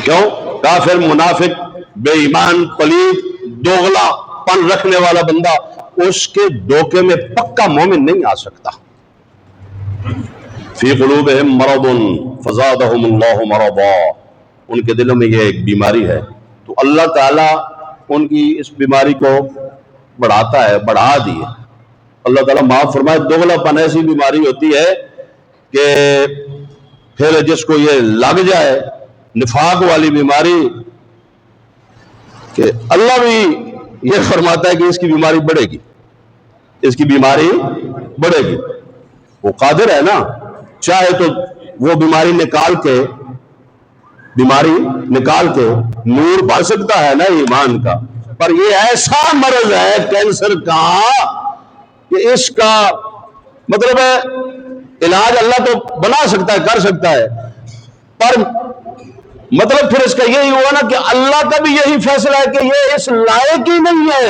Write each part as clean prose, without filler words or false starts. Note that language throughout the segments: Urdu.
کیوں؟ کافر، منافق، بے ایمان، پلید، دوغلا پن رکھنے والا بندہ اس کے دھوکے میں پکا مومن نہیں آ سکتا۔ فی قلوبہم مرض فزادہم اللہ مرضا، ان کے دلوں میں یہ ایک بیماری ہے تو اللہ تعالیٰ ان کی اس بیماری کو بڑھاتا ہے، بڑھا دی ہے۔ اللہ تعالیٰ معاف فرمائے، دوغلا پن ایسی بیماری ہوتی ہے کہ پھر جس کو یہ لگ جائے، نفاق والی بیماری، کہ اللہ بھی یہ فرماتا ہے کہ اس کی بیماری بڑھے گی، اس کی بیماری بڑھے گی۔ وہ قادر ہے نا، چاہے تو وہ بیماری نکال کے نور بھر سکتا ہے نا ایمان کا، پر یہ ایسا مرض ہے کینسر کا کہ اس کا مطلب ہے علاج اللہ تو بنا سکتا ہے، کر سکتا ہے، پر مطلب پھر اس کا یہی ہوا نا کہ اللہ کا بھی یہی فیصلہ ہے کہ یہ اس لائق ہی نہیں ہے،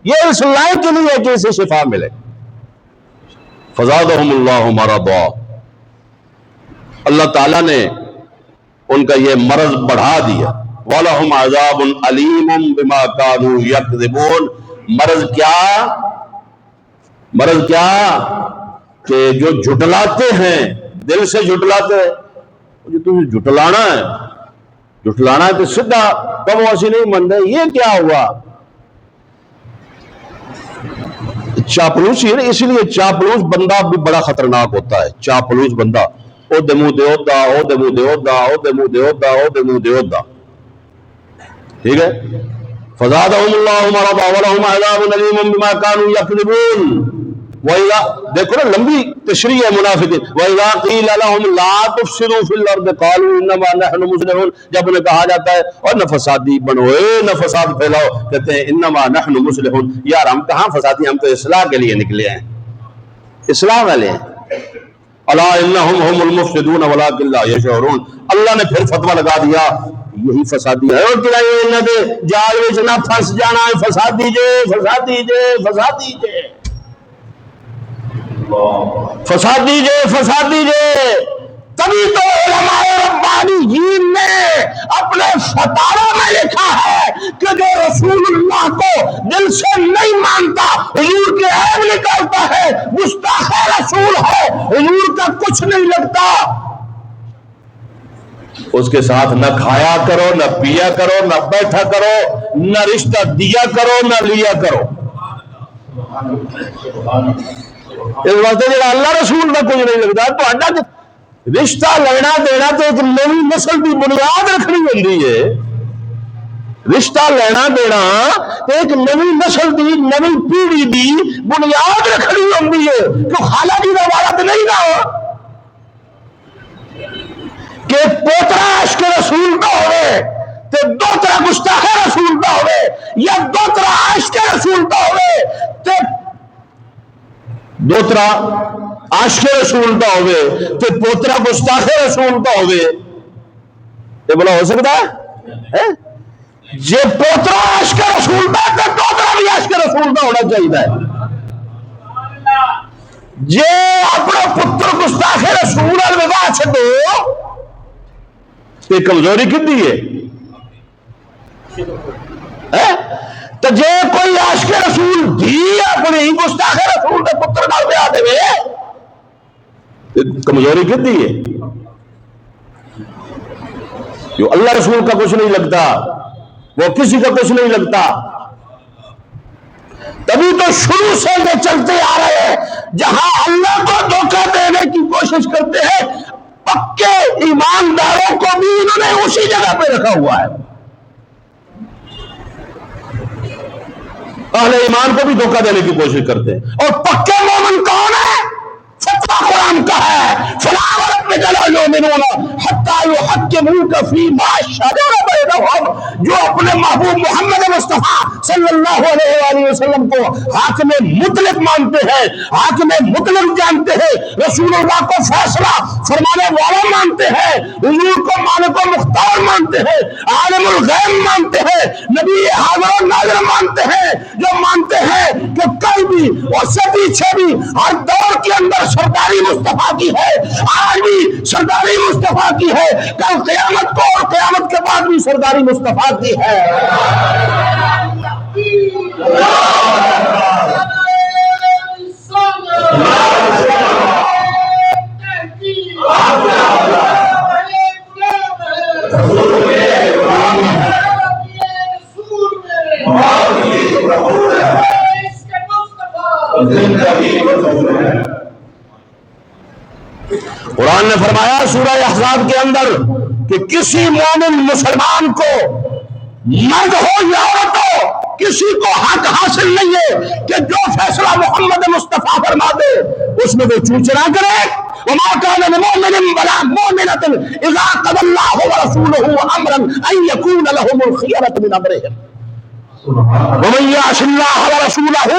یہ اس لائق ہی نہیں ہے کہ اسے شفا ملے۔ فزادہم اللہ مرضا، اللہ تعالیٰ نے ان کا یہ مرض بڑھا دیا۔ وَلَهُمْ عَذَابٌ أَلِيمٌ بِمَا كَانُوا يَكْذِبُونَ، مرض کیا کہ جو جھٹلاتے ہیں، دل سے جھٹلاتے ہیں، جو تمہیں جھٹلانا ہے تو سدھا کم ایسی نہیں من رہے، یہ کیا ہوا؟ چاپلوسی ہے نا، اسی لیے چاپلوس بندہ بھی بڑا خطرناک ہوتا ہے۔ چاپلوس بندہ او دے منہ دے اودا، او دے منہ دے اودا، او دے منہ دے اودا، او دے منہ دے اودا، ٹھیک ہے۔ فزادہم اللہ مرضا ولہم عذاب علیم بما كانوا یکذبون۔ وَإِذَا، دیکھو نا لمبی تشریح ہے منافقین، وَإِذَا قِيلَ لَهُمْ لَا تُفْسِدُوا فِي الْأَرْضِ قَالُوا إِنَّمَا نَحْنُ مُصْلِحُونَ، جب انہیں کہا جاتا ہے اور نہ فسادی بنو، نہ فساد پھیلاؤ، کہتے ہیں انما نحن مصلحون، یار ہم کہاں فسادی، ہم تو اصلاح کے لیے نکلے ہیں، اصلاح والے ہیں۔ الا انہم هم المفسدون ولکن لا یشعرون، اللہ نے پھر فتویٰ لگا دیا یہی فسادی ہے، اور کیا یہ نہ دے جال وچ نہ پھنس جانا ہے، فسادی جے فسادی جے فسادی جے فسادی جے فسادی جے۔ تبھی تو علماء ربانیین نے اپنے فتاوی میں لکھا ہے کہ جو رسول اللہ کو دل سے نہیں مانتا، حضور کے عیب نکالتا ہے، گستاخ رسول ہے، حضور کا کچھ نہیں لگتا، اس کے ساتھ نہ کھایا کرو، نہ پیا کرو، نہ بیٹھا کرو، نہ رشتہ دیا کرو، نہ لیا کرو۔ اس واسطے جڑا اللہ رسول کا کچھ نہیں لگتا، تو رشتہ لینا دینا تو ایک نئی نسل کی بنیاد رکھنی ہوتی ہے، رشتہ لینا دینا ایک نئی نسل کی، نئی پیڑھی کی بنیاد رکھنی ہوتی ہے، تو خالہ جی کا وارد نہیں نہ کہ پوترا عشق رسول کا ہوئے تے دوترا گستاخ رسول کا ہوئے، یا دوترا عشق رسول کا ہوئے تے دوترا عاشق رسول کا ہوئے تے پوترا گستاخ رسول کا ہوئے، یہ بلا ہو سکتا ہے؟ جے پوترا عاشق رسول کا تے دوترا بھی عاشق رسول کا ہونا چاہیے۔ جے اپنا پتر گستاخ رسول الوداع چھڈو، یہ کمزوری کتنی ہے؟ تو جے کوئی عاشق رسول بھی اپنی گستاخ رسول کے پتر نال بیاہ دے، کمزوری کتنی ہے؟ جو اللہ رسول کا کچھ نہیں لگتا، وہ کسی کا کچھ نہیں لگتا، تبھی تو شروع سے یہ چلتے آ رہے ہیں، جہاں اللہ کو دھوکہ دینے کی کوشش کرتے ہیں، پکے ایمانداروں کو بھی انہوں نے اسی جگہ پہ رکھا ہوا ہے، اہل ایمان کو بھی دھوکہ دینے کی کوشش کرتے ہیں۔ اور پکے مومن کون ہے؟ فتویٰ قرآن کا ہے، فَلَا وَرَبِّكَ لَا يُؤْمِنُونَ حَتَّىٰ يُحَكِّمُوكَ فِيمَا شَجَرَ بینہم، جو اپنے محبوب محمد مصطفیٰ صلی اللہ علیہ وآلہ وسلم کو حاکم مطلق مانتے ہیں، حاکم مطلق جانتے ہیں، رسول اللہ کو فیصلہ فرمانے والا مانتے ہیں، حضور کو مالک و مختار مانتے ہیں، عالم الغیب مانتے ہیں، نبی حاضر و ناظر مانتے ہیں، جو مانتے ہیں کہ کل بھی اور سے پیچھے بھی ہر دور کے اندر سرداری مصطفیٰ کی ہے، آج بھی سرداری مصطفیٰ کی ہے، کل قیامت کو اور قیامت کے بعد بھی سرداری مصطفیٰ کی ہے۔ قرآن نے فرمایا سورہ احزاب کے اندر کہ کسی مومن مسلمان کو، مرد ہو یا عورت ہو، کسی کو حق حاصل نہیں ہے کہ جو فیصلہ محمد مصطفیٰ فرما دے اس میں وہ چوچ نہ کرے۔ وما كان لمؤمن ولا مؤمنة اذا قضى الله ورسوله امرا ان يكون لهم الخيرة من امرهم ومن يعص الله ورسوله،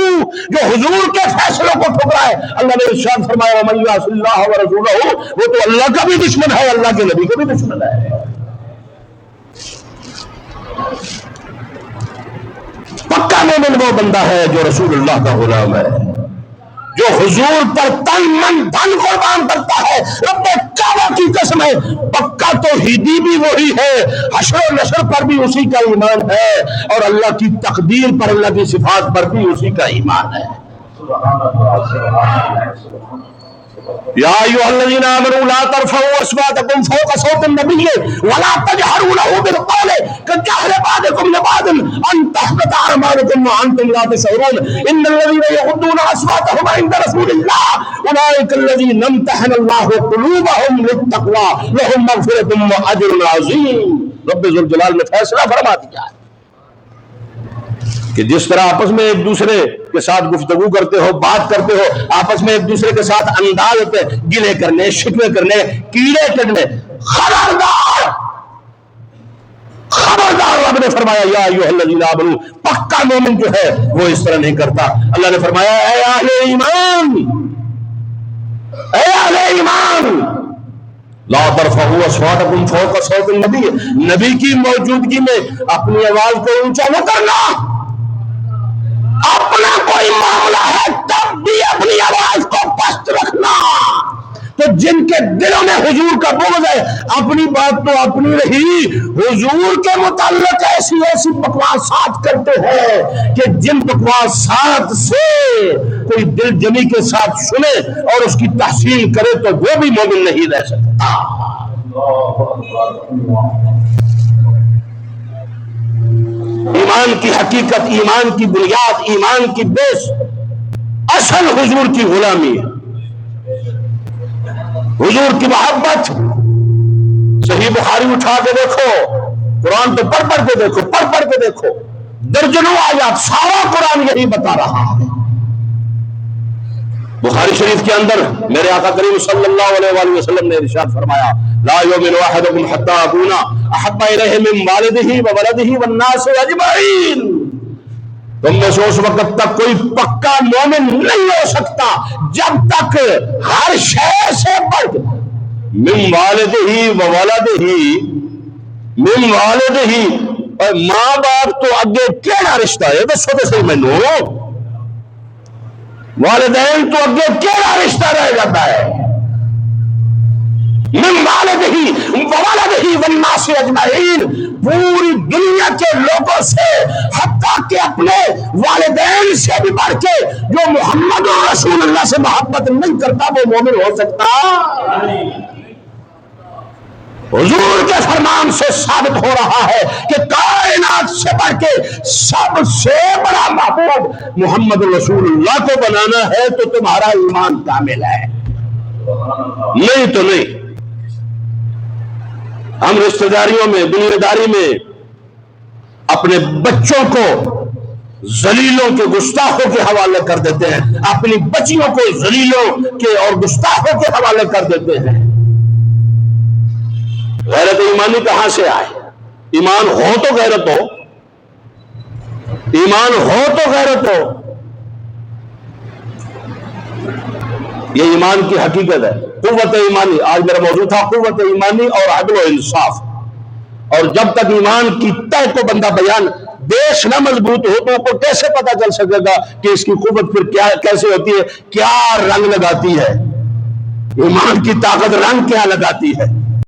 جو حضور کے فیصلوں کو ٹھکرائے، اللہ نے ارشاد فرمایا ومن يعص الله ورسوله، وہ تو اللہ کا بھی دشمن ہے، اللہ کے نبی کا بھی دشمن ہے۔ پکا مومن وہ بندہ ہے جو رسول اللہ کا غلام ہے، جو حضور پر تن من دھن قربان کرتا ہے۔ رب کعبہ کی قسم ہے، پکا توحیدی بھی وہی ہے، حشر و نشر پر بھی اسی کا ایمان ہے، اور اللہ کی تقدیر پر، اللہ کی صفات پر بھی اسی کا ایمان ہے۔ یا ایھا الذین آمنوا لا ترفعوا اصواتکم فوق صوت النبی ولا تجہروا له بالقول کجہر بعضکم لبعض ان تحبط اعمالکم وانتم لا تشعرون ان الذین یغضون اصواتهم عند رسول اللہ اولئک الذین امتحن اللہ قلوبهم للتقوی لهم مغفرۃ واجر عظیم۔ رب ذوالجلال نے فیصلہ فرما دیا ہے کہ جس طرح آپس میں ایک دوسرے کے ساتھ گفتگو کرتے ہو، بات کرتے ہو، آپس میں ایک دوسرے کے ساتھ انداز ہوتے ہیں گلے کرنے، شکوے کرنے، کیڑے کرنے، خبردار خبردار۔ رب نے فرمایا یا ایھا الذین آمنوا، پکا مومن جو ہے وہ اس طرح نہیں کرتا۔ اللہ نے فرمایا اے اہل ایمان، اے اہل ایمان، لا ترفعوا اصواتکم فوق صوت النبی، نبی کی موجودگی میں اپنی آواز کو اونچا نہ کرنا۔ اپنا کوئی معاملہ ہے تب بھی اپنی آواز کو پست رکھنا۔ تو جن کے دلوں میں حضور کا بغض ہے، اپنی بات تو اپنی رہی، حضور کے متعلق ایسی ایسی بکواسات کرتے ہیں کہ جن بکواسات سے کوئی دل جمی کے ساتھ سنے اور اس کی تحسین کرے تو وہ بھی مومن نہیں رہ سکتا۔ ایمان کی حقیقت، ایمان کی بنیاد، ایمان کی بیس، اصل حضور کی غلامی ہے، حضور کی محبت۔ صحیح بخاری اٹھا کے دیکھو، قرآن تو پڑھ پڑھ کے دیکھو، پڑھ پڑھ کے دیکھو، درجنوں آیات، سارا قرآن یہی بتا رہا ہے۔ بخاری شریف کے اندر میرے آقا کریم صلی اللہ علیہ وآلہ وسلم نے ارشاد فرمایا لا یؤمن احدکم حتی اکون احب الیہ من والدہ وولدہ والناس اجمعین، تم میں سے اس وقت تک کوئی پکا مومن نہیں ہو سکتا جب تک ہر شے سے بڑھ من والدہ وولدہ، من والدہ، اور ماں باپ تو اگے کیڑا رشتہ ہے، دسو تو صحیح مینوں، والدین تو اگے کیڑا رشتہ رہ جاتا ہے، من والدہ وولدہ والناس اجمعین، پوری دنیا کے لوگوں سے، حتیٰ کہ اپنے والدین سے بھی بڑھ کے جو محمد رسول اللہ سے محبت نہیں کرتا وہ مومن ہو سکتا؟ حضور کے فرمان سے ثابت ہو رہا ہے کہ کائنات سے بڑھ کے سب سے بڑا محبوب محمد رسول اللہ کو بنانا ہے تو تمہارا ایمان کامل ہے، نہیں تو نہیں۔ ہم رشتہ داریوں میں، دنیا داری میں اپنے بچوں کو ذلیلوں کے گستاخوں کے حوالے کر دیتے ہیں، اپنی بچیوں کو ذلیلوں کے اور گستاخوں کے حوالے کر دیتے ہیں۔ غیرت ایمانی کہاں سے آئے؟ ایمان ہو تو غیرت ہو، ایمان ہو تو غیرت ہو، یہ ایمان کی حقیقت ہے۔ قوت ایمانی، آج میرا موضوع تھا قوت ایمانی اور عدل و انصاف۔ اور جب تک ایمان کی تہ کو بندہ بیان بیش نہ مضبوط ہو تو کو کیسے پتا چل سکے گا کہ اس کی قوت پھر کیا کیسے ہوتی ہے، کیا رنگ لگاتی ہے، ایمان کی طاقت رنگ کیا لگاتی ہے۔